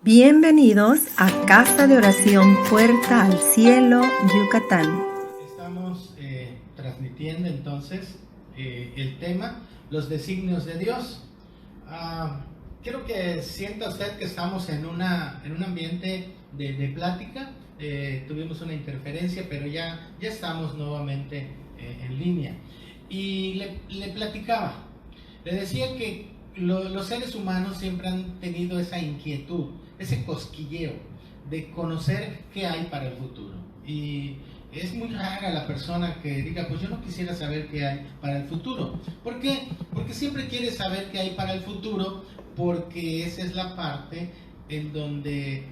Bienvenidos a Casa de Oración Puerta al Cielo, Yucatán. Estamos transmitiendo entonces el tema, los designios de Dios. Quiero que sienta usted que estamos en un ambiente de plática. Tuvimos una interferencia, pero ya estamos nuevamente en línea. Y le platicaba, le decía que los seres humanos siempre han tenido esa inquietud, ese cosquilleo de conocer qué hay para el futuro. Y es muy rara la persona que diga, pues yo no quisiera saber qué hay para el futuro. ¿Por qué? Porque siempre quiere saber qué hay para el futuro, porque esa es la parte en donde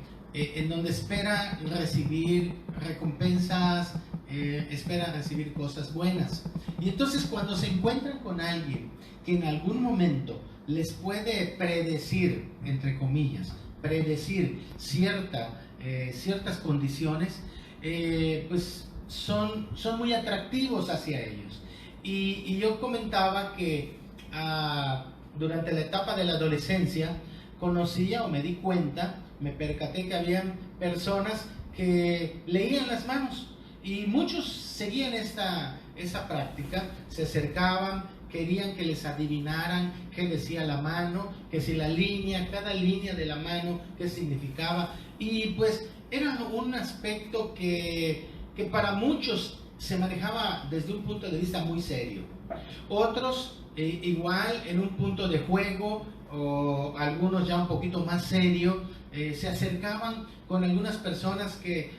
espera recibir recompensas, espera recibir cosas buenas. Y entonces cuando se encuentran con alguien que en algún momento les puede predecir, entre comillas, predecir ciertas condiciones, pues son muy atractivos hacia ellos. Y yo comentaba que durante la etapa de la adolescencia conocía o me di cuenta, me percaté que habían personas que leían las manos y muchos seguían esa práctica, se acercaban, querían que les adivinaran qué decía la mano, que si cada línea de la mano, qué significaba. Y pues era un aspecto que para muchos se manejaba desde un punto de vista muy serio. Otros igual en un punto de juego, o algunos ya un poquito más serio, se acercaban con algunas personas que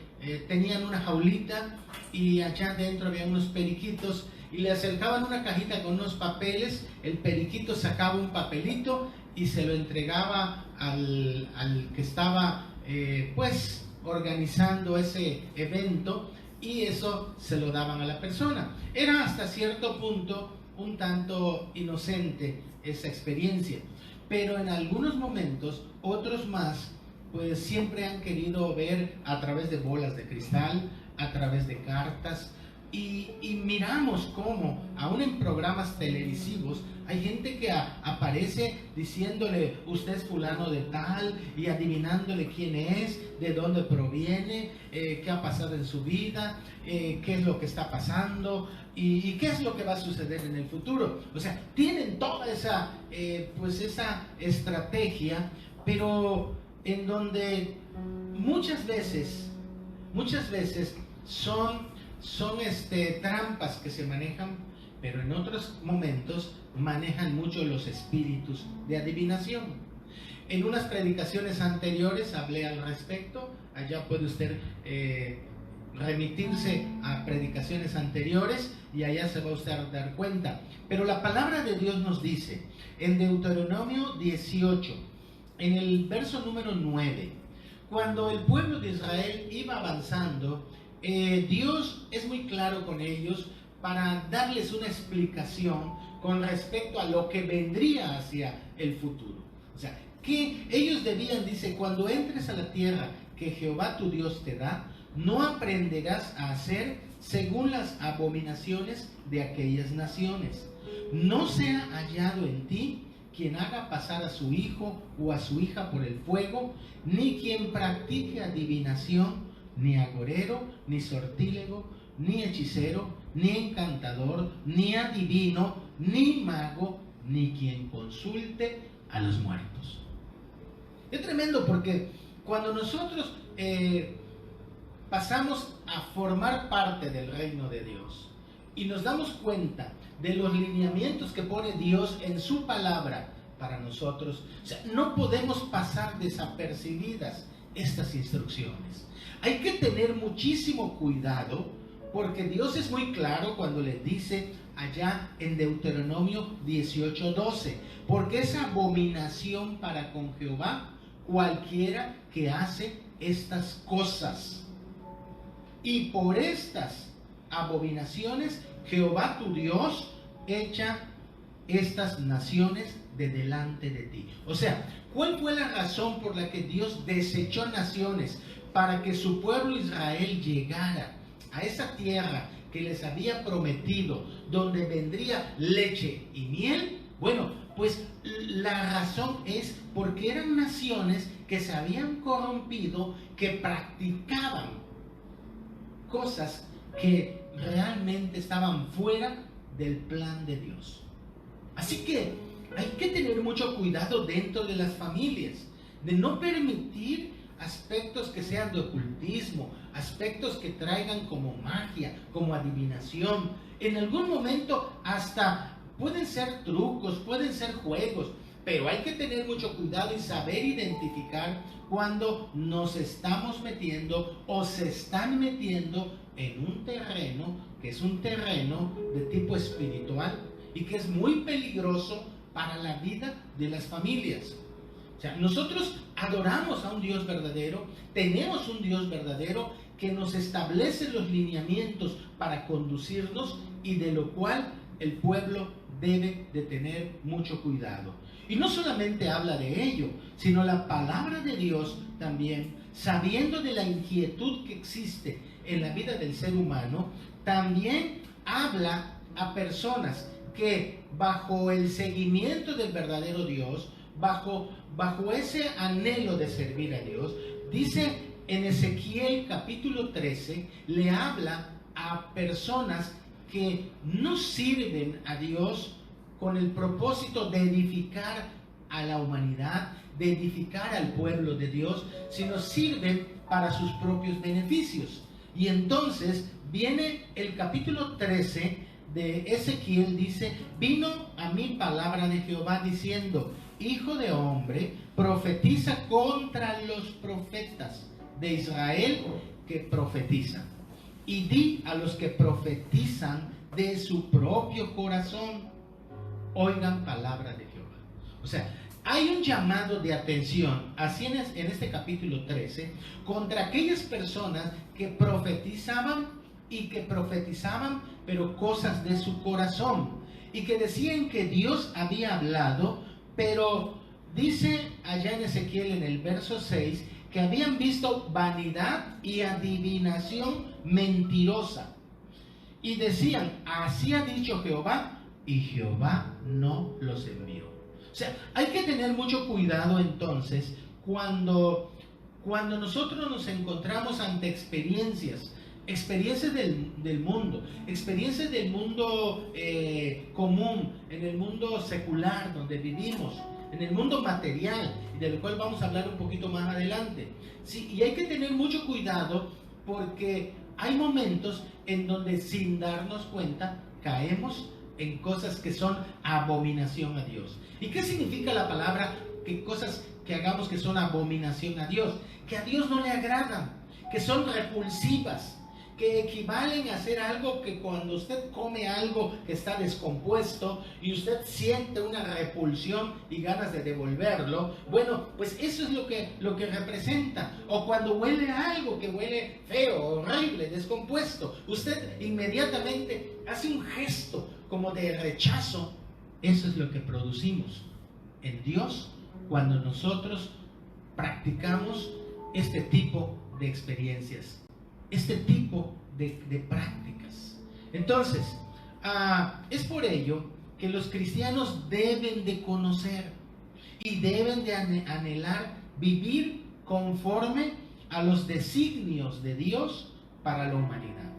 tenían una jaulita y allá adentro había unos periquitos y le acercaban una cajita con unos papeles, el periquito sacaba un papelito y se lo entregaba al que estaba pues organizando ese evento, y eso se lo daban a la persona. Era hasta cierto punto un tanto inocente esa experiencia, pero en algunos momentos, otros más, pues siempre han querido ver a través de bolas de cristal, a través de cartas. Y miramos cómo, aún en programas televisivos, hay gente que aparece diciéndole, usted es fulano de tal, y adivinándole quién es, de dónde proviene, qué ha pasado en su vida, qué es lo que está pasando y qué es lo que va a suceder en el futuro. O sea, tienen toda esa estrategia, pero en donde muchas veces son trampas que se manejan, pero en otros momentos manejan mucho los espíritus de adivinación. En unas predicaciones anteriores hablé al respecto, allá puede usted remitirse a predicaciones anteriores y allá se va usted a dar cuenta. Pero la palabra de Dios nos dice en Deuteronomio 18, en el verso número 9, cuando el pueblo de Israel iba avanzando, Dios es muy claro con ellos para darles una explicación con respecto a lo que vendría hacia el futuro. O sea, que ellos debían, dice, cuando entres a la tierra que Jehová tu Dios te da, no aprenderás a hacer según las abominaciones de aquellas naciones. No sea hallado en ti quien haga pasar a su hijo o a su hija por el fuego, ni quien practique adivinación, ni agorero, ni sortílego, ni hechicero, ni encantador, ni adivino, ni mago, ni quien consulte a los muertos. Es tremendo, porque cuando nosotros pasamos a formar parte del reino de Dios y nos damos cuenta de los lineamientos que pone Dios en su palabra para nosotros, o sea, no podemos pasar desapercibidas estas instrucciones. Hay que tener muchísimo cuidado, porque Dios es muy claro cuando les dice allá en Deuteronomio 18:12, porque es abominación para con Jehová cualquiera que hace estas cosas. Y por estas abominaciones Jehová tu Dios echa estas naciones de delante de ti. O sea, ¿cuál fue la razón por la que Dios desechó naciones para que su pueblo Israel llegara a esa tierra que les había prometido, donde vendría leche y miel? Bueno, pues La razón es porque eran naciones que se habían corrompido, que practicaban cosas que realmente estaban fuera del plan de Dios. Así que hay que tener mucho cuidado dentro de las familias, de no permitir aspectos que sean de ocultismo, aspectos que traigan como magia, como adivinación. En algún momento hasta pueden ser trucos, pueden ser juegos, pero hay que tener mucho cuidado y saber identificar cuando nos estamos metiendo o se están metiendo en un terreno que es un terreno de tipo espiritual y que es muy peligroso para la vida de las familias. O sea, nosotros adoramos a un Dios verdadero, tenemos un Dios verdadero que nos establece los lineamientos para conducirnos y de lo cual el pueblo debe de tener mucho cuidado. Y no solamente habla de ello, sino la palabra de Dios también, sabiendo de la inquietud que existe en la vida del ser humano, también habla a personas que bajo el seguimiento del verdadero Dios, bajo ese anhelo de servir a Dios, dice en Ezequiel capítulo 13, le habla a personas que no sirven a Dios con el propósito de edificar a la humanidad, de edificar al pueblo de Dios, sino sirven para sus propios beneficios. Y entonces viene el capítulo 13 de Ezequiel, dice: vino a mí palabra de Jehová diciendo: hijo de hombre, profetiza contra los profetas de Israel que profetizan, y di a los que profetizan de su propio corazón, oigan palabra de Jehová. O sea, hay un llamado de atención, así en este capítulo 13, contra aquellas personas que profetizaban pero cosas de su corazón, y que decían que Dios había hablado, pero dice allá en Ezequiel en el verso 6, que habían visto vanidad y adivinación mentirosa. Y decían: así ha dicho Jehová, y Jehová no los envió. O sea, hay que tener mucho cuidado entonces cuando nosotros nos encontramos ante experiencias del mundo, experiencias del mundo común, en el mundo secular donde vivimos, en el mundo material, del cual vamos a hablar un poquito más adelante. Sí, y hay que tener mucho cuidado porque hay momentos en donde sin darnos cuenta caemos en cosas que son abominación a Dios. ¿Y qué significa la palabra que cosas que hagamos que son abominación a Dios? Que a Dios no le agradan, que son repulsivas, que equivalen a hacer algo que cuando usted come algo que está descompuesto y usted siente una repulsión y ganas de devolverlo, bueno, pues eso es lo que representa. O cuando huele a algo que huele feo, horrible, descompuesto, usted inmediatamente hace un gesto como de rechazo. Eso es lo que producimos en Dios cuando nosotros practicamos este tipo de experiencias, este tipo de prácticas. Entonces, es por ello que los cristianos deben de conocer y deben de anhelar vivir conforme a los designios de Dios para la humanidad.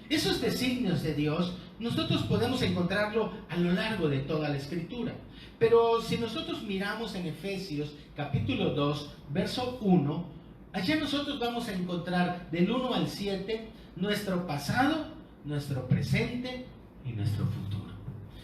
Esos designios de Dios nosotros podemos encontrarlo a lo largo de toda la Escritura. Pero si nosotros miramos en Efesios capítulo 2, verso 1, allá nosotros vamos a encontrar del 1 al 7 nuestro pasado, nuestro presente y nuestro futuro.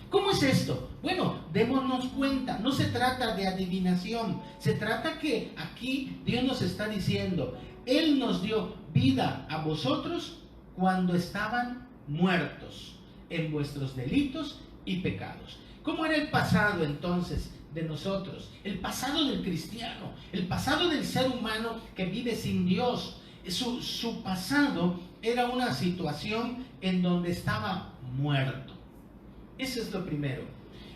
¿Cómo es esto? Bueno, démonos cuenta, no se trata de adivinación, se trata que aquí Dios nos está diciendo: Él nos dio vida a vosotros cuando estaban muertos en vuestros delitos y pecados. ¿Cómo era el pasado entonces de nosotros? El pasado del cristiano, el pasado del ser humano que vive sin Dios. Su pasado era una situación en donde estaba muerto. Eso es lo primero.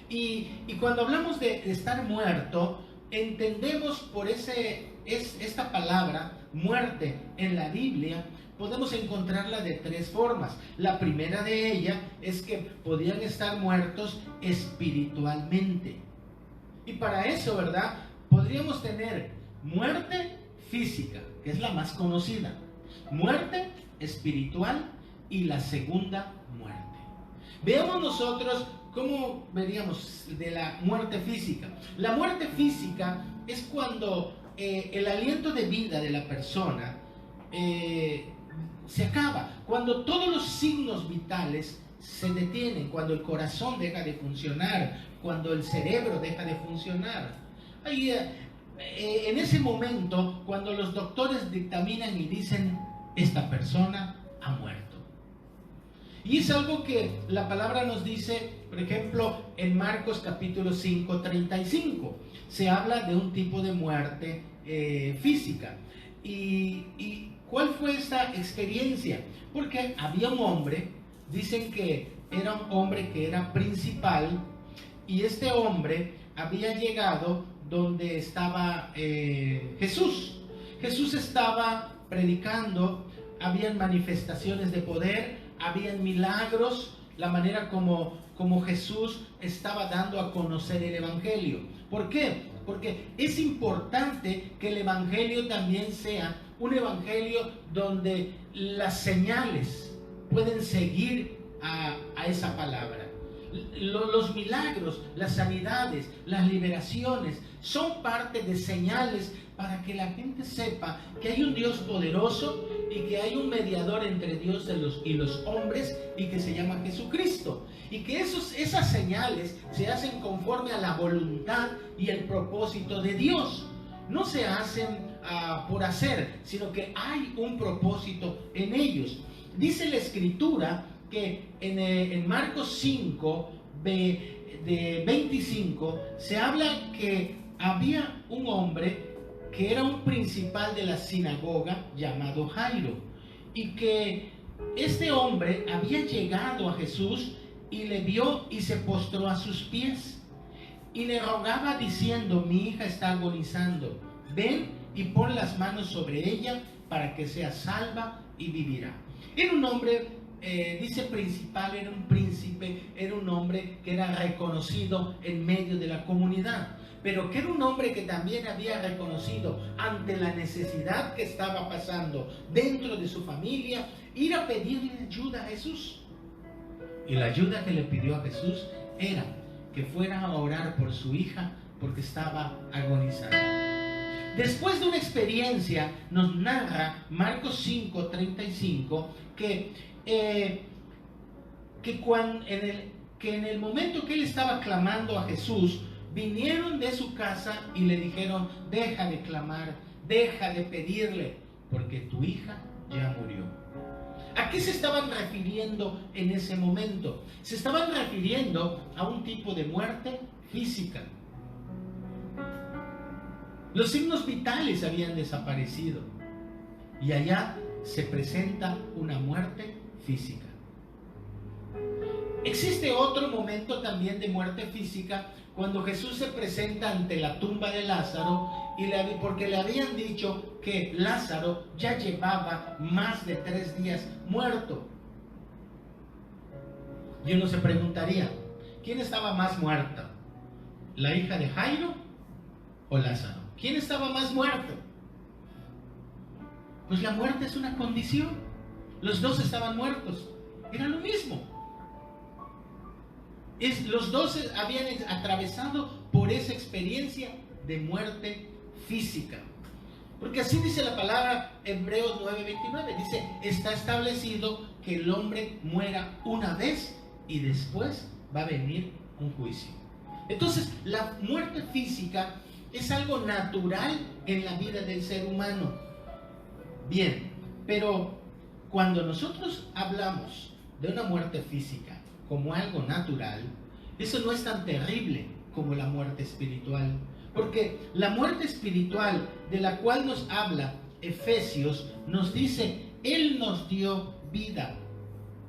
Y cuando hablamos de estar muerto, entendemos por esta palabra muerte en la Biblia, podemos encontrarla de tres formas. La primera de ellas es que podían estar muertos espiritualmente. Y para eso, ¿verdad? Podríamos tener muerte física, que es la más conocida, muerte espiritual y la segunda muerte. Veamos nosotros cómo veríamos de la muerte física. La muerte física es cuando el aliento de vida de la persona se acaba, cuando todos los signos vitales se detienen, cuando el corazón deja de funcionar, cuando el cerebro deja de funcionar. Ahí, en ese momento, cuando los doctores dictaminan y dicen, esta persona ha muerto. Y es algo que la palabra nos dice, por ejemplo, en Marcos capítulo 5, 35. Se habla de un tipo de muerte física. ¿Y cuál fue esta experiencia? Porque había un hombre, dicen que era un hombre que era principal, y este hombre había llegado donde estaba Jesús. Jesús estaba predicando, habían manifestaciones de poder, habían milagros, la manera como Jesús estaba dando a conocer el Evangelio. ¿Por qué? Porque es importante que el Evangelio también sea un Evangelio donde las señales pueden seguir a esa palabra. Los milagros, las sanidades, las liberaciones son parte de señales para que la gente sepa que hay un Dios poderoso y que hay un mediador entre Dios y los hombres, y que se llama Jesucristo, y que esas señales se hacen conforme a la voluntad y el propósito de Dios. No se hacen por hacer, sino que hay un propósito en ellos. Dice la Escritura que en Marcos 5, de 25, se habla que había un hombre que era un principal de la sinagoga llamado Jairo, y que este hombre había llegado a Jesús y le vio y se postró a sus pies y le rogaba diciendo, mi hija está agonizando, ven y pon las manos sobre ella para que sea salva y vivirá. Era un hombre, dice principal, era un príncipe, era un hombre que era reconocido en medio de la comunidad, pero que era un hombre que también había reconocido ante la necesidad que estaba pasando dentro de su familia, ir a pedirle ayuda a Jesús. Y la ayuda que le pidió a Jesús era que fuera a orar por su hija porque estaba agonizando. Después de una experiencia, nos narra Marcos 5, 35, que en el momento que él estaba clamando a Jesús, vinieron de su casa y le dijeron, deja de clamar, deja de pedirle, porque tu hija ya murió. ¿A qué se estaban refiriendo en ese momento? Se estaban refiriendo a un tipo de muerte física. Los signos vitales habían desaparecido y allá se presenta una muerte física. Existe otro momento también de muerte física cuando Jesús se presenta ante la tumba de Lázaro, porque le habían dicho que Lázaro ya llevaba más de 3 días muerto. Y uno se preguntaría, ¿quién estaba más muerta? ¿La hija de Jairo o Lázaro? ¿Quién estaba más muerto? Pues la muerte es una condición. Los dos estaban muertos. Era lo mismo. Los dos habían atravesado por esa experiencia de muerte física. Porque así dice la palabra Hebreos 9:29. Dice, está establecido que el hombre muera una vez y después va a venir un juicio. Entonces, la muerte física es algo natural en la vida del ser humano. Bien, pero cuando nosotros hablamos de una muerte física como algo natural, eso no es tan terrible como la muerte espiritual. Porque la muerte espiritual de la cual nos habla Efesios nos dice, Él nos dio vida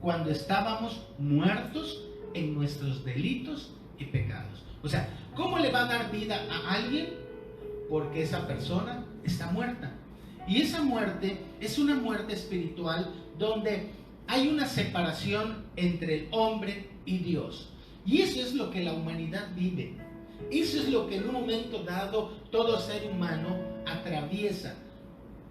cuando estábamos muertos en nuestros delitos y pecados. O sea, ¿cómo le va a dar vida a alguien? Porque esa persona está muerta. Y esa muerte es una muerte espiritual donde hay una separación entre el hombre y Dios. Y eso es lo que la humanidad vive. Eso es lo que en un momento dado todo ser humano atraviesa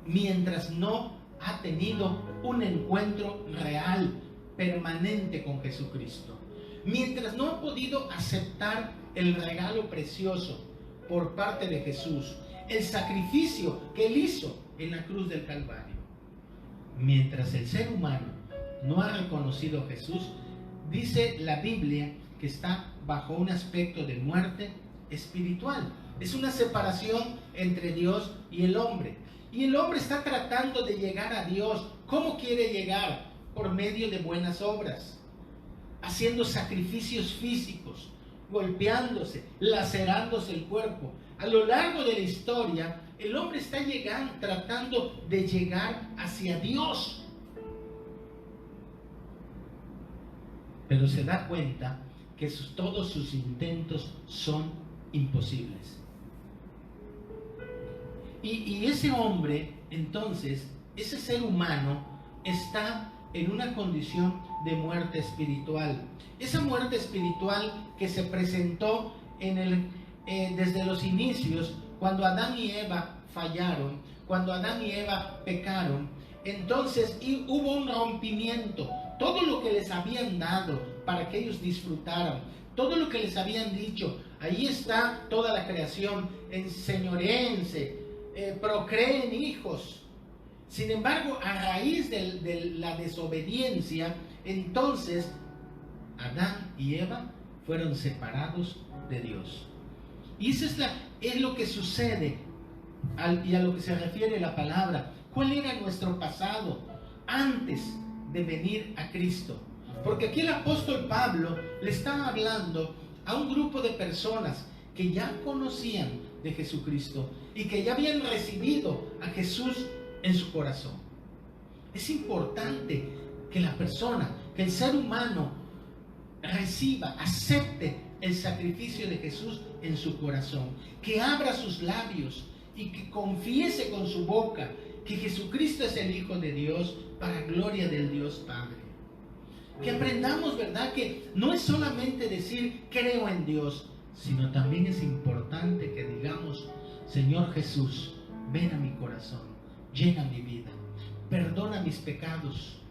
mientras no ha tenido un encuentro real, permanente con Jesucristo. Mientras no ha podido aceptar el regalo precioso por parte de Jesús, el sacrificio que Él hizo en la cruz del Calvario. Mientras el ser humano no ha reconocido a Jesús, dice la Biblia que está bajo un aspecto de muerte espiritual. Es una separación entre Dios y el hombre. Y el hombre está tratando de llegar a Dios. ¿Cómo quiere llegar? Por medio de buenas obras, haciendo sacrificios físicos, golpeándose, lacerándose el cuerpo. A lo largo de la historia, el hombre está tratando de llegar hacia Dios. Pero se da cuenta que todos sus intentos son imposibles. Y ese hombre, entonces, ese ser humano, está en una condición de muerte espiritual. Esa muerte espiritual que se presentó desde los inicios, cuando Adán y Eva fallaron, cuando Adán y Eva pecaron, entonces hubo un rompimiento. Todo lo que les habían dado para que ellos disfrutaran, todo lo que les habían dicho, ahí está toda la creación, enseñoréense, procreen hijos. Sin embargo, a raíz de la desobediencia, entonces Adán y Eva fueron separados de Dios. Y eso es lo que sucede y a lo que se refiere la palabra. ¿Cuál era nuestro pasado antes de venir a Cristo? Porque aquí el apóstol Pablo le está hablando a un grupo de personas que ya conocían de Jesucristo y que ya habían recibido a Jesús en su corazón. Es importante que la persona, que el ser humano reciba, acepte el sacrificio de Jesús en su corazón, que abra sus labios y que confiese con su boca que Jesucristo es el Hijo de Dios para gloria del Dios Padre. Que aprendamos, ¿verdad?, que no es solamente decir creo en Dios, sino también es importante que digamos: Señor Jesús, ven a mi corazón, llena mi vida, perdona mis pecados.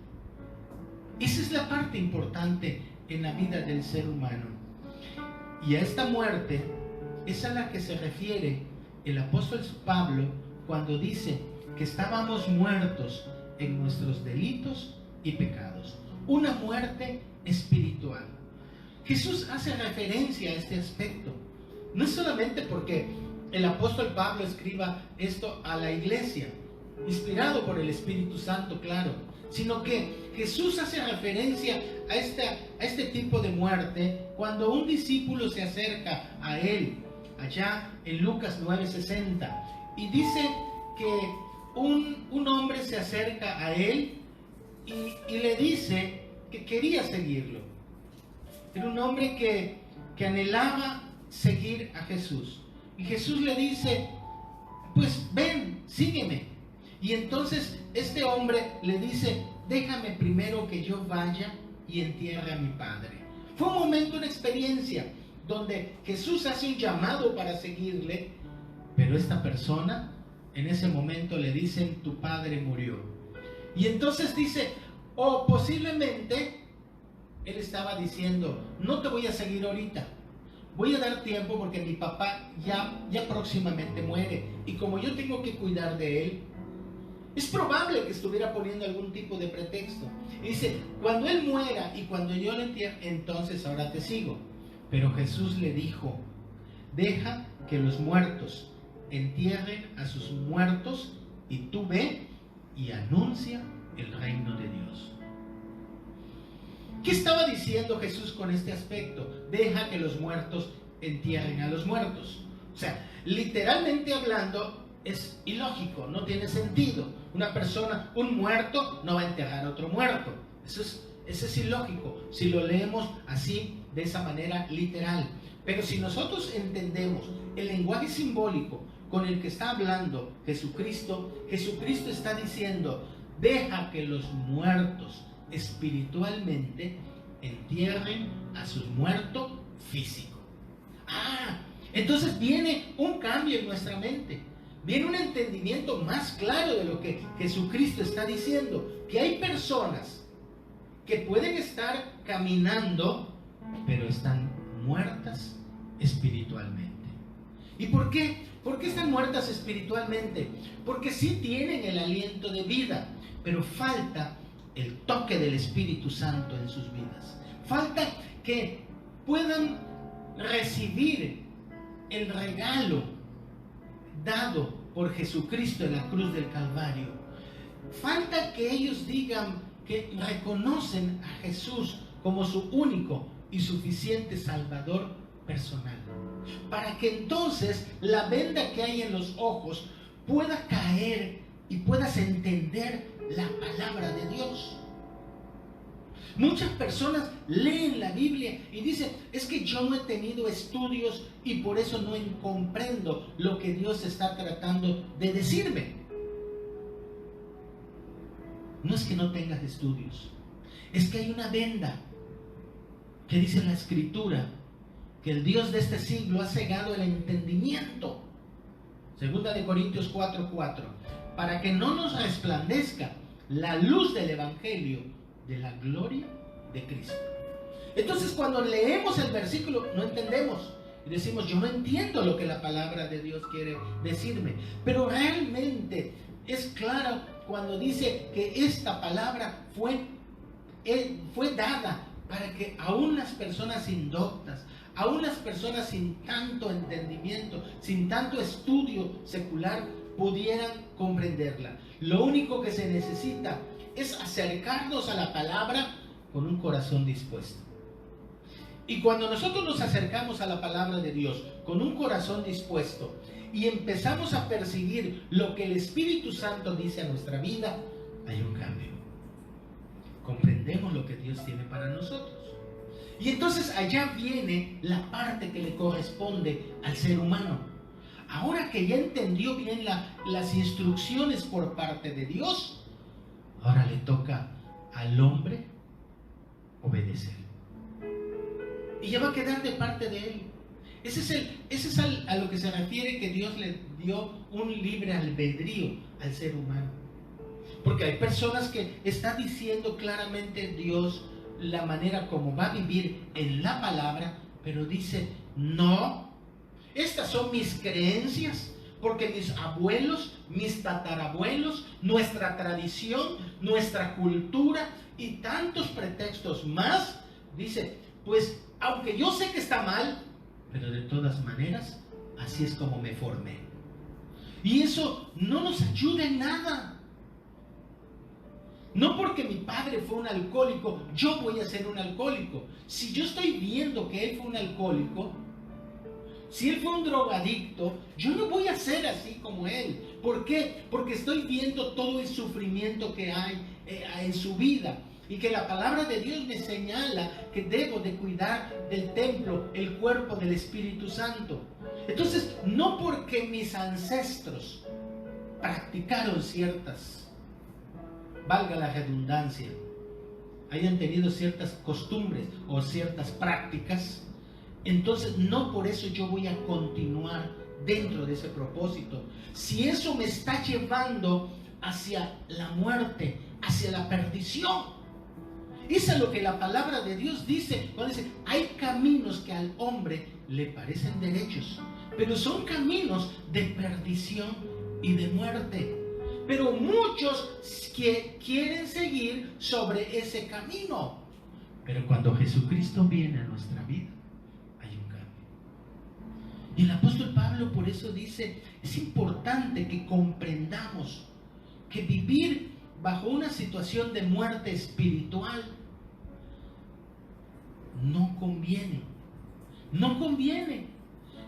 Esa es la parte importante en la vida del ser humano. Y a esta muerte es a la que se refiere el apóstol Pablo cuando dice que estábamos muertos en nuestros delitos y pecados. Una muerte espiritual. Jesús hace referencia a este aspecto. No es solamente porque el apóstol Pablo escriba esto a la iglesia, inspirado por el Espíritu Santo, claro, sino que Jesús hace referencia a este tipo de muerte cuando un discípulo se acerca a él, allá en Lucas 9:60, y dice que un hombre se acerca a él y le dice que quería seguirlo. Era un hombre que anhelaba seguir a Jesús. Y Jesús le dice: pues ven, sígueme. Y entonces este hombre le dice: déjame primero que yo vaya y entierre a mi padre. Fue un momento, una experiencia donde Jesús hace un llamado para seguirle, pero esta persona en ese momento le dicen: tu padre murió. Y entonces dice, posiblemente él estaba diciendo: no te voy a seguir ahorita, voy a dar tiempo porque mi papá ya próximamente muere, y como yo tengo que cuidar de él, es probable que estuviera poniendo algún tipo de pretexto. Y dice: cuando él muera y cuando yo le entierre, entonces ahora te sigo. Pero Jesús le dijo: deja que los muertos entierren a sus muertos, y tú ve y anuncia el reino de Dios. ¿Qué estaba diciendo Jesús con este aspecto? Deja que los muertos entierren a los muertos. O sea, literalmente hablando, es ilógico, no tiene sentido. Una persona, un muerto, no va a enterrar a otro muerto. Eso es ilógico, si lo leemos así, de esa manera literal. Pero si nosotros entendemos el lenguaje simbólico con el que está hablando Jesucristo, Jesucristo está diciendo: deja que los muertos espiritualmente entierren a su muerto físico. Entonces viene un cambio en nuestra mente, viene un entendimiento más claro de lo que Jesucristo está diciendo, que hay personas que pueden estar caminando, pero están muertas espiritualmente. ¿Y por qué? ¿Por qué están muertas espiritualmente? Porque sí tienen el aliento de vida, pero falta el toque del Espíritu Santo en sus vidas. Falta que puedan recibir el regalo dado por Jesucristo en la cruz del Calvario. Falta que ellos digan que reconocen a Jesús como su único y suficiente Salvador personal, para que entonces la venda que hay en los ojos pueda caer y puedas entender la palabra de Dios. Muchas personas leen la Biblia y dicen, es que yo no he tenido estudios y por eso no comprendo lo que Dios está tratando de decirme. No es que no tengas estudios, es que hay una venda que dice en la Escritura que el Dios de este siglo ha cegado el entendimiento. Segunda de Corintios 4:4, para que no nos resplandezca la luz del Evangelio de la gloria de Cristo. Entonces, cuando leemos el versículo no entendemos y decimos, yo no entiendo lo que la palabra de Dios quiere decirme, pero realmente es claro cuando dice que esta palabra fue dada para que aún las personas indoctas, aún las personas sin tanto entendimiento, sin tanto estudio secular, pudieran comprenderla. Lo único que se necesita es acercarnos a la palabra con un corazón dispuesto. Y cuando nosotros nos acercamos a la palabra de Dios con un corazón dispuesto y empezamos a percibir lo que el Espíritu Santo dice a nuestra vida, hay un cambio. Comprendemos lo que Dios tiene para nosotros. Y entonces allá viene la parte que le corresponde al ser humano. Ahora que ya entendió bien las instrucciones por parte de Dios, ahora le toca al hombre obedecer. Y ya va a quedar de parte de él. Ese es a lo que se refiere que Dios le dio un libre albedrío al ser humano. Porque hay personas que está diciendo claramente Dios la manera como va a vivir en la palabra, pero dice, no, estas son mis creencias, porque mis abuelos, mis tatarabuelos, nuestra tradición, nuestra cultura y tantos pretextos más, dice, pues aunque yo sé que está mal, pero de todas maneras, así es como me formé. Y eso no nos ayuda en nada. No porque mi padre fue un alcohólico, yo voy a ser un alcohólico. Si yo estoy viendo que él fue un alcohólico, si él fue un drogadicto, yo no voy a ser así como él. ¿Por qué? Porque estoy viendo todo el sufrimiento que hay en su vida. Y que la palabra de Dios me señala que debo de cuidar del templo, el cuerpo del Espíritu Santo. Entonces, no porque mis ancestros practicaron ciertas, valga la redundancia, hayan tenido ciertas costumbres o ciertas prácticas, entonces no por eso yo voy a continuar dentro de ese propósito. Si eso me está llevando hacia la muerte, hacia la perdición. Eso es lo que la palabra de Dios dice, cuando dice, hay caminos que al hombre le parecen derechos, pero son caminos de perdición y de muerte. Pero muchos que quieren seguir sobre ese camino. Pero cuando Jesucristo viene a nuestra vida, hay un cambio. Y el apóstol Pablo por eso dice, es importante que comprendamos que vivir bajo una situación de muerte espiritual no conviene. No conviene.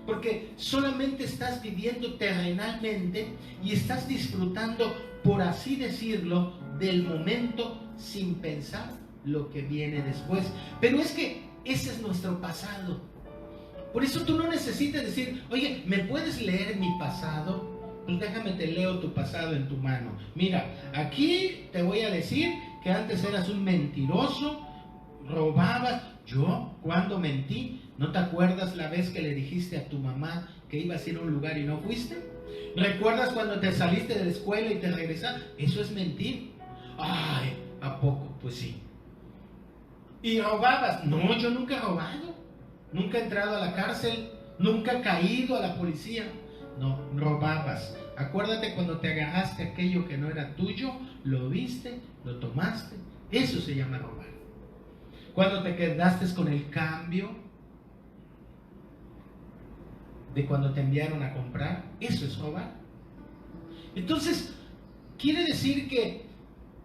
Porque solamente estás viviendo terrenalmente y estás disfrutando, por así decirlo, del momento sin pensar lo que viene después. Pero es que ese es nuestro pasado. Por eso tú no necesitas decir, oye, ¿me puedes leer mi pasado? Pues déjame te leo tu pasado en tu mano. Mira, aquí te voy a decir que antes eras un mentiroso, robabas. Yo, ¿cuándo mentí? ¿No te acuerdas la vez que le dijiste a tu mamá que ibas a ir a un lugar y no fuiste? ¿Recuerdas cuando te saliste de la escuela y te regresaste? Eso es mentir. Ay, ¿a poco? Pues sí. ¿Y robabas? No, yo nunca he robado. Nunca he entrado a la cárcel. Nunca he caído a la policía. No, robabas. Acuérdate cuando te agarraste aquello que no era tuyo, lo viste, lo tomaste. Eso se llama robar. Cuando te quedaste con el cambio de cuando te enviaron a comprar, eso es robar. Entonces, quiere decir que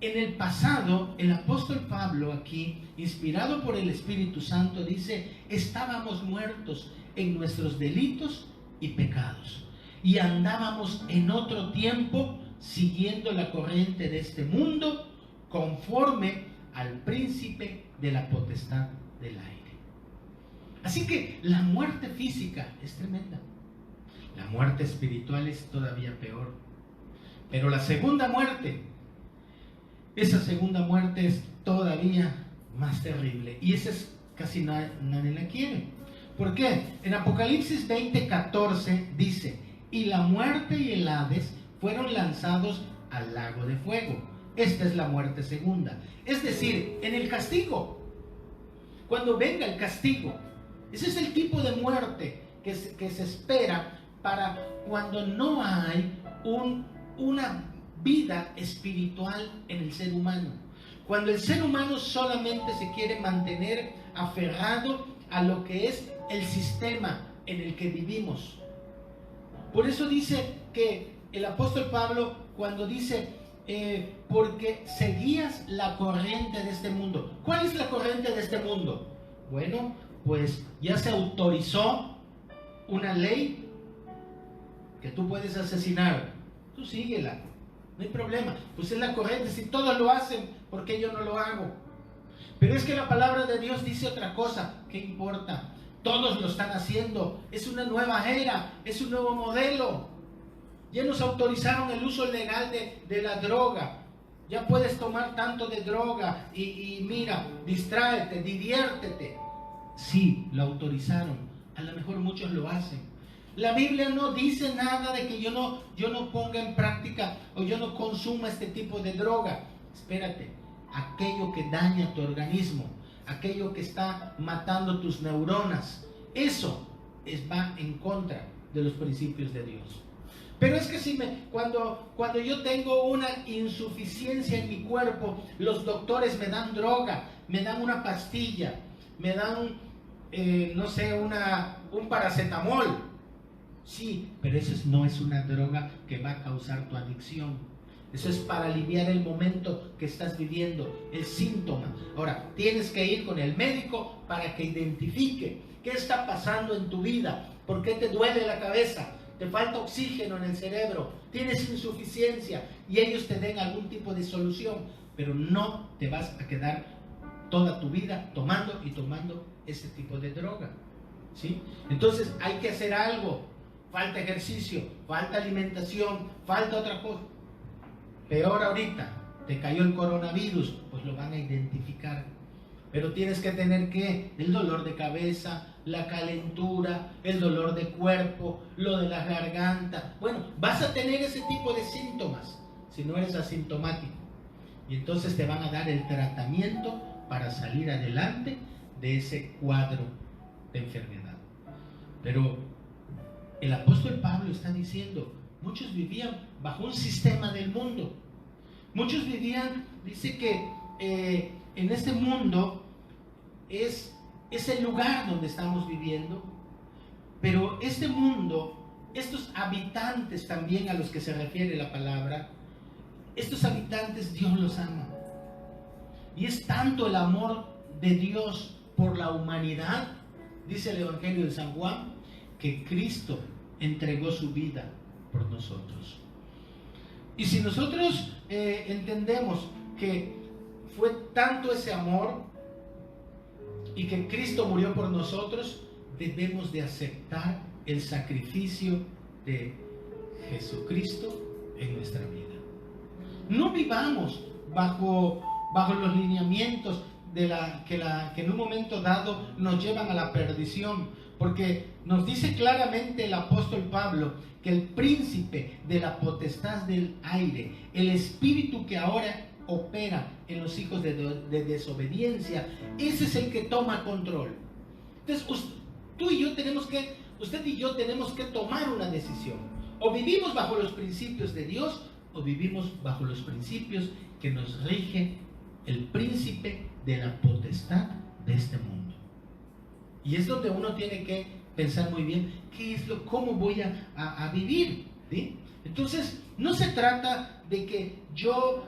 en el pasado, el apóstol Pablo aquí, inspirado por el Espíritu Santo, dice: estábamos muertos en nuestros delitos y pecados, y andábamos en otro tiempo siguiendo la corriente de este mundo, conforme al príncipe de la potestad del aire. Así que la muerte física es tremenda. La muerte espiritual es todavía peor. Pero la segunda muerte, esa segunda muerte es todavía más terrible. Y esa es casi nadie la quiere. ¿Por qué? En Apocalipsis 20:14 dice: y la muerte y el Hades fueron lanzados al lago de fuego. Esta es la muerte segunda. Es decir, en el castigo. Cuando venga el castigo. Ese es el tipo de muerte que se espera para cuando no hay una vida espiritual en el ser humano. Cuando el ser humano solamente se quiere mantener aferrado a lo que es el sistema en el que vivimos. Por eso dice que el apóstol Pablo, cuando dice porque seguías la corriente de este mundo. ¿Cuál es la corriente de este mundo? Bueno, pues ya se autorizó una ley que tú puedes asesinar. Tú síguela, no hay problema. Pues es la corriente, si todos lo hacen, ¿por qué yo no lo hago? Pero es que la palabra de Dios dice otra cosa. ¿Qué importa? Todos lo están haciendo. Es una nueva era, es un nuevo modelo. Ya nos autorizaron el uso legal de la droga. Ya puedes tomar tanto de droga y mira, distráete, diviértete. Sí, lo autorizaron. A lo mejor muchos lo hacen. La Biblia no dice nada de que yo no ponga en práctica o yo no consuma este tipo de droga. Espérate, aquello que daña tu organismo, aquello que está matando tus neuronas, eso va en contra de los principios de Dios. Pero es que cuando yo tengo una insuficiencia en mi cuerpo, los doctores me dan droga, me dan una pastilla, me dan, un paracetamol. Sí, pero eso no es una droga que va a causar tu adicción. Eso es para aliviar el momento que estás viviendo, el síntoma. Ahora, tienes que ir con el médico para que identifique qué está pasando en tu vida, por qué te duele la cabeza, te falta oxígeno en el cerebro, tienes insuficiencia, y ellos te den algún tipo de solución, pero no te vas a quedar toda tu vida tomando y tomando ese tipo de droga, ¿sí? Entonces hay que hacer algo. Falta ejercicio, falta alimentación, falta otra cosa. Peor ahorita, te cayó el coronavirus, pues lo van a identificar. Pero tienes que tener ¿qué? El dolor de cabeza, la calentura, el dolor de cuerpo, lo de la garganta. Bueno, vas a tener ese tipo de síntomas si no eres asintomático. Y entonces te van a dar el tratamiento para salir adelante de ese cuadro de enfermedad. Pero el apóstol Pablo está diciendo, muchos vivían bajo un sistema del mundo. Muchos vivían, dice que en este mundo es el lugar donde estamos viviendo, pero este mundo, estos habitantes también a los que se refiere la palabra, estos habitantes Dios los ama. Y es tanto el amor de Dios por la humanidad, dice el Evangelio de San Juan, que Cristo entregó su vida por nosotros. Y si nosotros entendemos que fue tanto ese amor y que Cristo murió por nosotros, debemos de aceptar el sacrificio de Jesucristo en nuestra vida. No vivamos bajo los lineamientos que en un momento dado nos llevan a la perdición, porque nos dice claramente el apóstol Pablo que el príncipe de la potestad del aire, el espíritu que ahora opera en los hijos de desobediencia, ese es el que toma control. Entonces usted y yo tenemos que tomar una decisión: o vivimos bajo los principios de Dios, o vivimos bajo los principios que nos rige el príncipe de la potestad de este mundo. Y es donde uno tiene que pensar muy bien cómo voy a vivir, ¿sí? Entonces, no se trata de que yo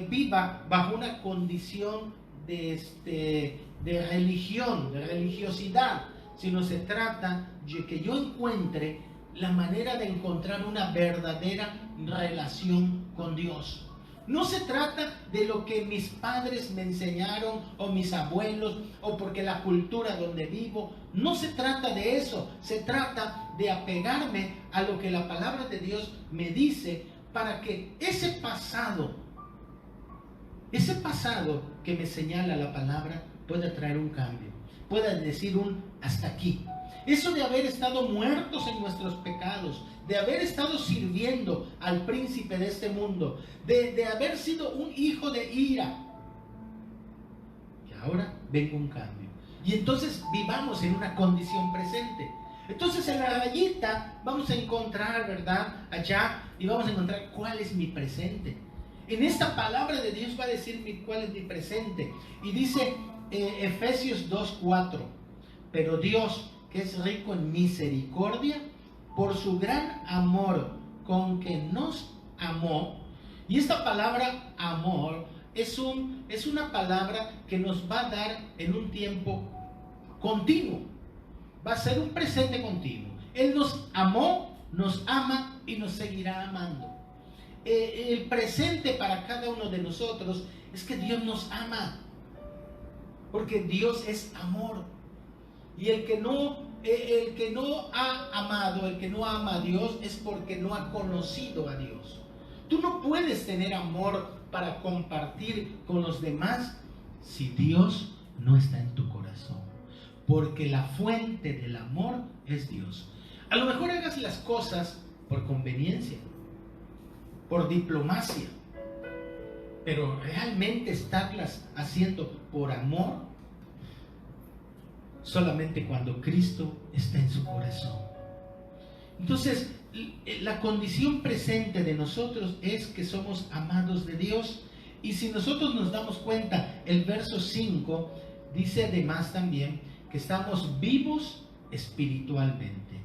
viva bajo una condición de religión, de religiosidad, sino se trata de que yo encuentre la manera de encontrar una verdadera relación con Dios. No se trata de lo que mis padres me enseñaron, o mis abuelos, o porque la cultura donde vivo. No se trata de eso. Se trata de apegarme a lo que la palabra de Dios me dice, para que ese pasado que me señala la palabra pueda traer un cambio, pueda decir un hasta aquí. Eso de haber estado muertos en nuestros pecados, de haber estado sirviendo al príncipe de este mundo, de haber sido un hijo de ira, que ahora venga un cambio. Y entonces vivamos en una condición presente. Entonces en la rayita vamos a encontrar, ¿verdad?, allá, y vamos a encontrar cuál es mi presente. En esta palabra de Dios va a decir cuál es mi presente. Y dice Efesios 2:4: pero Dios, que es rico en misericordia, por su gran amor con que nos amó. Y esta palabra amor es una palabra que nos va a dar en un tiempo continuo. Va a ser un presente continuo. Él nos amó, nos ama y nos seguirá amando. El presente para cada uno de nosotros es que Dios nos ama, porque Dios es amor. Y el que no ha amado, el que no ama a Dios, es porque no ha conocido a Dios. Tú no puedes tener amor para compartir con los demás si Dios no está en tu corazón, porque la fuente del amor es Dios. A lo mejor hagas las cosas por conveniencia, por diplomacia, pero realmente estarlas haciendo por amor, solamente cuando Cristo está en su corazón. Entonces, la condición presente de nosotros es que somos amados de Dios. Y si nosotros nos damos cuenta, el verso 5 dice además también que estamos vivos espiritualmente.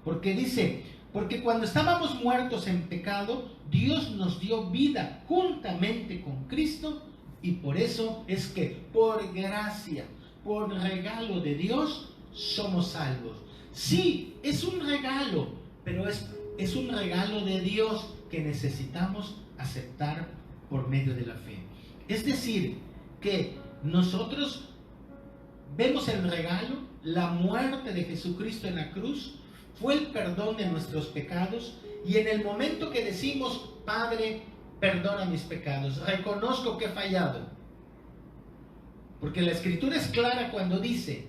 Porque dice: porque cuando estábamos muertos en pecado, Dios nos dio vida juntamente con Cristo, y por eso es que por gracia, por regalo de Dios, somos salvos. Sí, es un regalo, pero es un regalo de Dios que necesitamos aceptar por medio de la fe. Es decir, que nosotros vemos el regalo, la muerte de Jesucristo en la cruz, fue el perdón de nuestros pecados, y en el momento que decimos: Padre, perdona mis pecados, reconozco que he fallado. Porque la Escritura es clara cuando dice: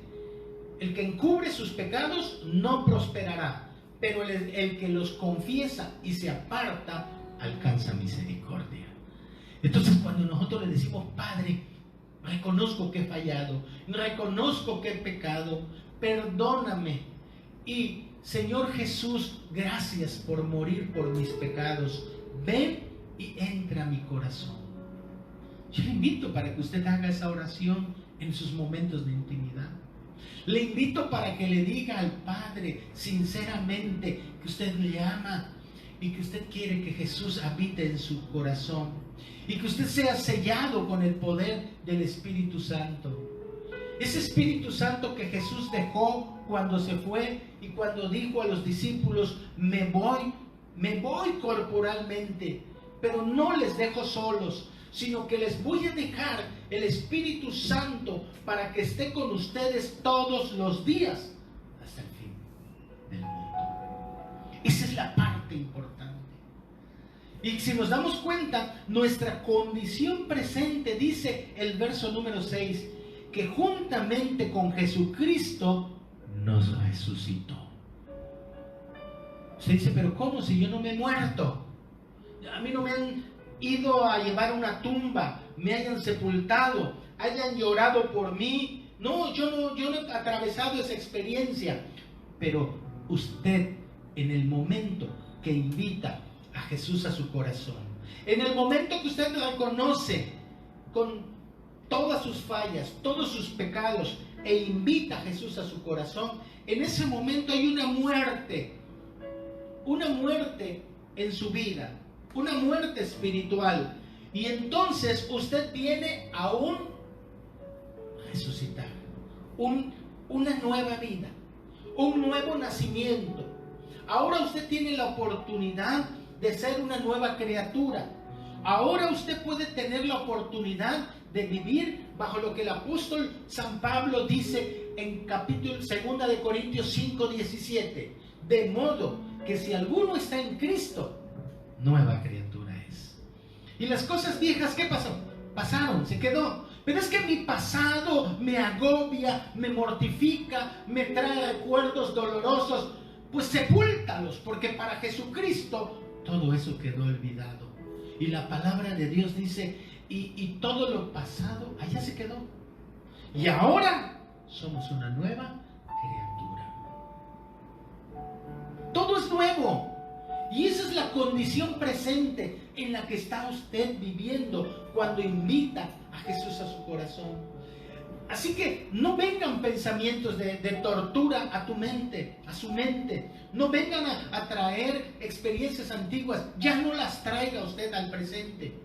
el que encubre sus pecados no prosperará, pero el que los confiesa y se aparta alcanza misericordia. Entonces, cuando nosotros le decimos: Padre, reconozco que he fallado, reconozco que he pecado, perdóname, y Señor Jesús, gracias por morir por mis pecados, ven y entra a mi corazón. Yo le invito para que usted haga esa oración en sus momentos de intimidad. Le invito para que le diga al Padre sinceramente que usted le ama y que usted quiere que Jesús habite en su corazón, y que usted sea sellado con el poder del Espíritu Santo. Ese Espíritu Santo que Jesús dejó cuando se fue y cuando dijo a los discípulos: me voy corporalmente, pero no les dejo solos, sino que les voy a dejar el Espíritu Santo para que esté con ustedes todos los días hasta el fin del mundo. Esa es la parte importante. Y si nos damos cuenta, nuestra condición presente, dice el verso número 6, que juntamente con Jesucristo nos resucitó. Usted dice, pero ¿cómo si yo no me he muerto? A mí no me han ido a llevar a una tumba, me hayan sepultado, hayan llorado por mí. No, yo no he atravesado esa experiencia. Pero usted, en el momento que invita a Jesús a su corazón, en el momento que usted reconoce con todas sus fallas, todos sus pecados, e invita a Jesús a su corazón, en ese momento hay una muerte en su vida, una muerte espiritual. Y entonces usted viene a un resucitar, una nueva vida, un nuevo nacimiento. Ahora usted tiene la oportunidad de ser una nueva criatura. Ahora usted puede tener la oportunidad de vivir bajo lo que el apóstol San Pablo dice en capítulo 2 de Corintios 5:17. De modo que si alguno está en Cristo, nueva criatura es. Y las cosas viejas, ¿qué pasó? Pasaron, se quedó. Pero es que mi pasado me agobia, me mortifica, me trae recuerdos dolorosos. Pues sepúltalos, porque para Jesucristo todo eso quedó olvidado. Y la palabra de Dios dice, y todo lo pasado allá se quedó. Y ahora somos una nueva criatura. Todo es nuevo. Y esa es la condición presente en la que está usted viviendo cuando invita a Jesús a su corazón. Así que no vengan pensamientos de tortura a tu mente, a su mente. No vengan a traer experiencias antiguas. Ya no las traiga usted al presente.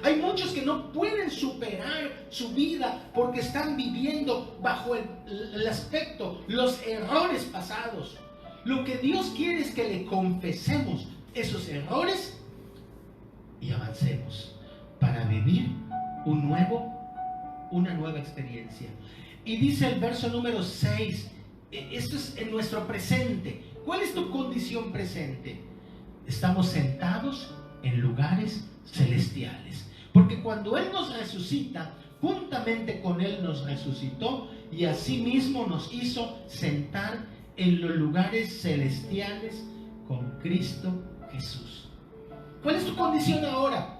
Hay muchos que no pueden superar su vida porque están viviendo bajo el aspecto, los errores pasados. Lo que Dios quiere es que le confesemos esos errores y avancemos para vivir una nueva experiencia. Y dice el verso número 6, esto es en nuestro presente. ¿Cuál es tu condición presente? Estamos sentados en lugares celestiales. Porque cuando Él nos resucita, juntamente con Él nos resucitó y asimismo nos hizo sentar en los lugares celestiales con Cristo Jesús. ¿Cuál es tu condición ahora?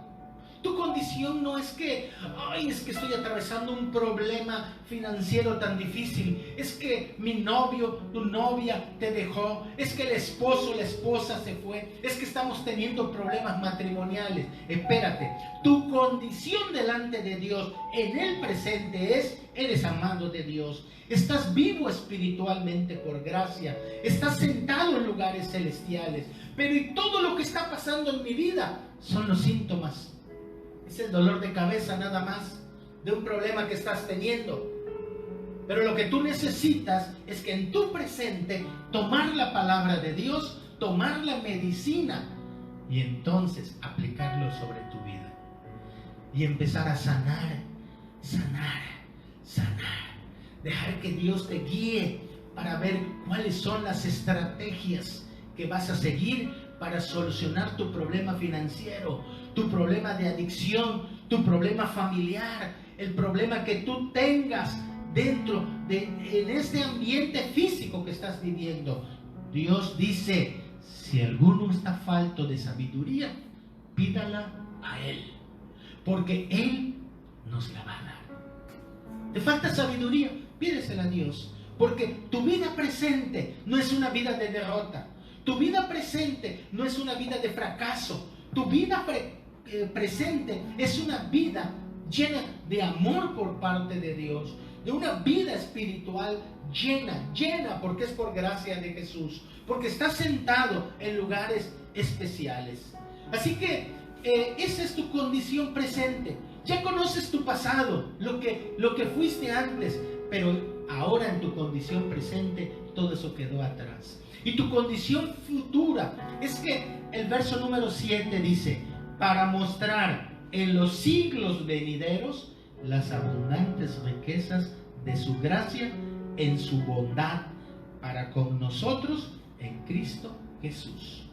Tu condición no es que, es que estoy atravesando un problema financiero tan difícil, es que mi novio, tu novia te dejó, es que el esposo, la esposa se fue, es que estamos teniendo problemas matrimoniales. Espérate, tu condición delante de Dios en el presente es, eres amado de Dios, estás vivo espiritualmente por gracia, estás sentado en lugares celestiales, pero y todo lo que está pasando en mi vida son los síntomas. Es el dolor de cabeza nada más de un problema que estás teniendo. Pero lo que tú necesitas es que en tu presente tomar la palabra de Dios, tomar la medicina y entonces aplicarlo sobre tu vida. Y empezar a sanar. Dejar que Dios te guíe para ver cuáles son las estrategias que vas a seguir para solucionar tu problema financiero, tu problema de adicción, tu problema familiar, el problema que tú tengas en este ambiente físico que estás viviendo. Dios dice, si alguno está falto de sabiduría, pídala a Él, porque Él nos la va a dar. ¿Te falta sabiduría? Pídesela a Dios, porque tu vida presente no es una vida de derrota. Tu vida presente no es una vida de fracaso. Tu vida presente es una vida llena de amor por parte de Dios, de una vida espiritual llena, porque es por gracia de Jesús, porque estás sentado en lugares especiales. Así que esa es tu condición presente. Ya conoces tu pasado, lo que fuiste antes, pero ahora en tu condición presente todo eso quedó atrás. Y tu condición futura es que el verso número 7 dice, para mostrar en los siglos venideros las abundantes riquezas de su gracia en su bondad para con nosotros en Cristo Jesús.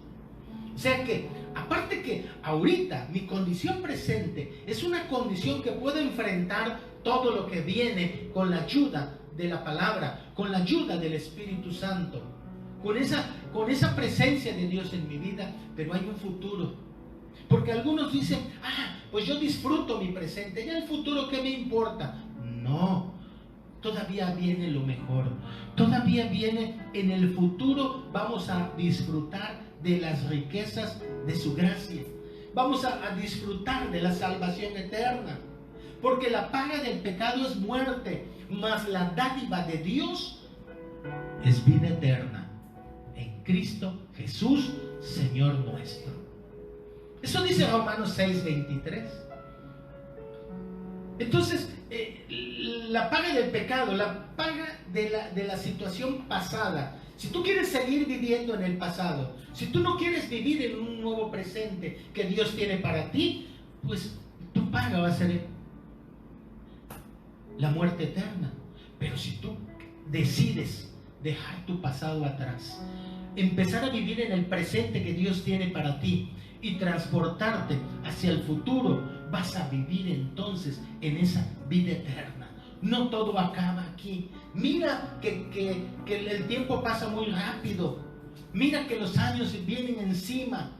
O sea que, aparte que ahorita mi condición presente es una condición que puedo enfrentar todo lo que viene con la ayuda de la palabra, con la ayuda del Espíritu Santo, con esa presencia de Dios en mi vida. Pero hay un futuro, porque algunos dicen, pues yo disfruto mi presente, ya el futuro ¿qué me importa? No, todavía viene lo mejor, todavía viene en el futuro. Vamos a disfrutar de las riquezas de su gracia, vamos a disfrutar de la salvación eterna, porque la paga del pecado es muerte, mas la dádiva de Dios es vida eterna en Cristo Jesús, Señor nuestro. Eso dice Romanos 6:23. Entonces, la paga del pecado, la paga de la situación pasada. Si tú quieres seguir viviendo en el pasado, si tú no quieres vivir en un nuevo presente que Dios tiene para ti, pues tu paga va a ser la muerte eterna. Pero si tú decides dejar tu pasado atrás, empezar a vivir en el presente que Dios tiene para ti y transportarte hacia el futuro, vas a vivir entonces en esa vida eterna. No todo acaba aquí. Mira que el tiempo pasa muy rápido. Mira que los años vienen encima.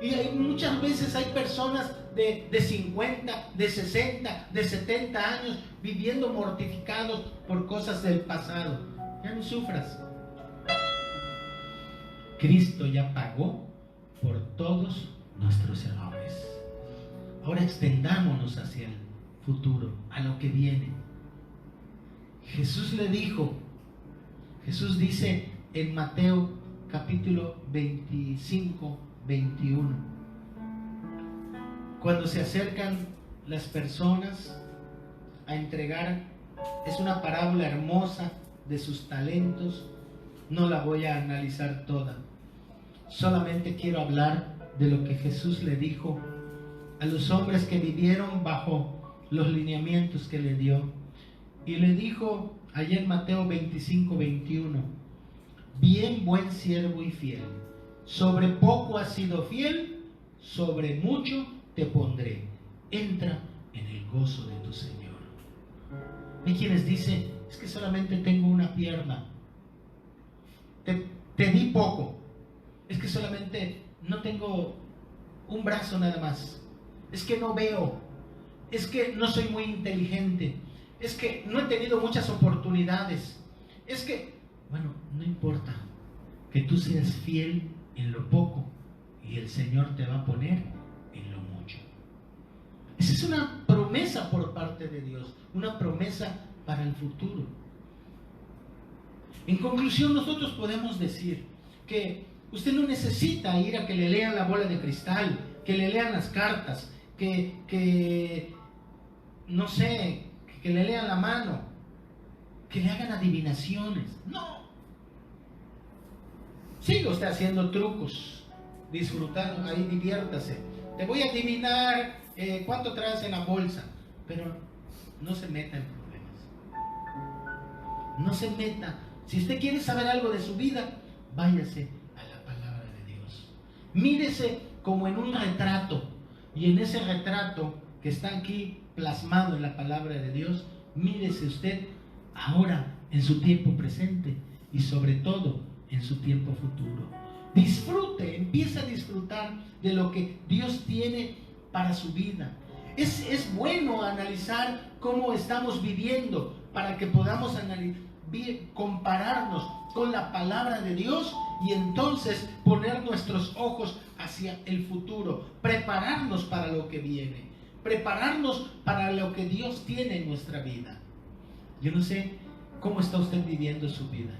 Y muchas veces hay personas de 50, de 60, de 70 años viviendo mortificados por cosas del pasado. Ya no sufras. Cristo ya pagó por todos nuestros errores. Ahora extendámonos hacia el futuro, a lo que viene. Jesús le dijo, Jesús dice en Mateo capítulo 25, 21, cuando se acercan las personas a entregar, es una parábola hermosa de sus talentos. No la voy a analizar toda, solamente quiero hablar de lo que Jesús le dijo a los hombres que vivieron bajo los lineamientos que le dio. Y le dijo allá en Mateo 25, 21, bien, buen siervo y fiel, sobre poco has sido fiel, sobre mucho te pondré, entra en el gozo de tu Señor. Hay quienes dicen, es que solamente tengo una pierna, te di poco, es que solamente no tengo un brazo nada más, es que no veo, es que no soy muy inteligente, es que no he tenido muchas oportunidades, es que, bueno, no importa, que tú seas fiel en lo poco y el Señor te va a poner en lo mucho. Esa es una promesa por parte de Dios, una promesa para el futuro. En conclusión, nosotros podemos decir que usted no necesita ir a que le lean la bola de cristal, que le lean las cartas, que no sé, que le lean la mano, que le hagan adivinaciones. No. Siga usted haciendo trucos, disfrutando, ahí diviértase. Te voy a adivinar cuánto traes en la bolsa, pero no se meta en problemas. No se meta. Si usted quiere saber algo de su vida, váyase a la palabra de Dios. Mírese como en un retrato, y en ese retrato que está aquí plasmado en la palabra de Dios, mírese usted ahora en su tiempo presente y sobre todo en su tiempo futuro. Disfrute, empieza a disfrutar de lo que Dios tiene para su vida. Es bueno analizar cómo estamos viviendo para que podamos compararnos con la palabra de Dios y entonces poner nuestros ojos hacia el futuro, prepararnos para lo que viene, prepararnos para lo que Dios tiene en nuestra vida. Yo no sé cómo está usted viviendo su vida,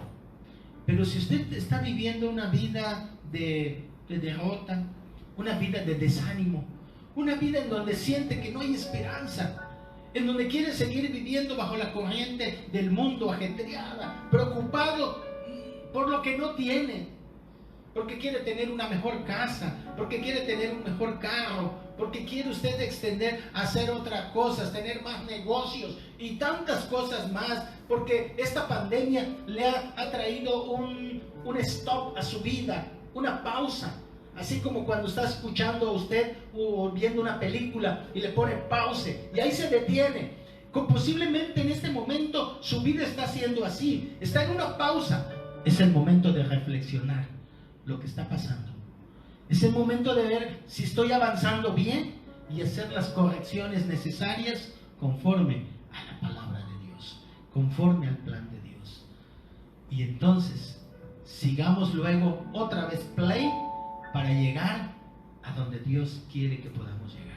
pero si usted está viviendo una vida de derrota, una vida de desánimo, una vida en donde siente que no hay esperanza, en donde quiere seguir viviendo bajo la corriente del mundo, ajetreada, preocupado por lo que no tiene, porque quiere tener una mejor casa, porque quiere tener un mejor carro, porque quiere usted extender a hacer otras cosas, tener más negocios y tantas cosas más, porque esta pandemia le ha traído un stop a su vida, una pausa. Así como cuando está escuchando a usted o viendo una película y le pone pause y ahí se detiene. Posiblemente en este momento su vida está siendo así, está en una pausa. Es el momento de reflexionar lo que está pasando. Es el momento de ver si estoy avanzando bien y hacer las correcciones necesarias conforme a la palabra de Dios, conforme al plan de Dios. Y entonces sigamos luego otra vez play para llegar a donde Dios quiere que podamos llegar.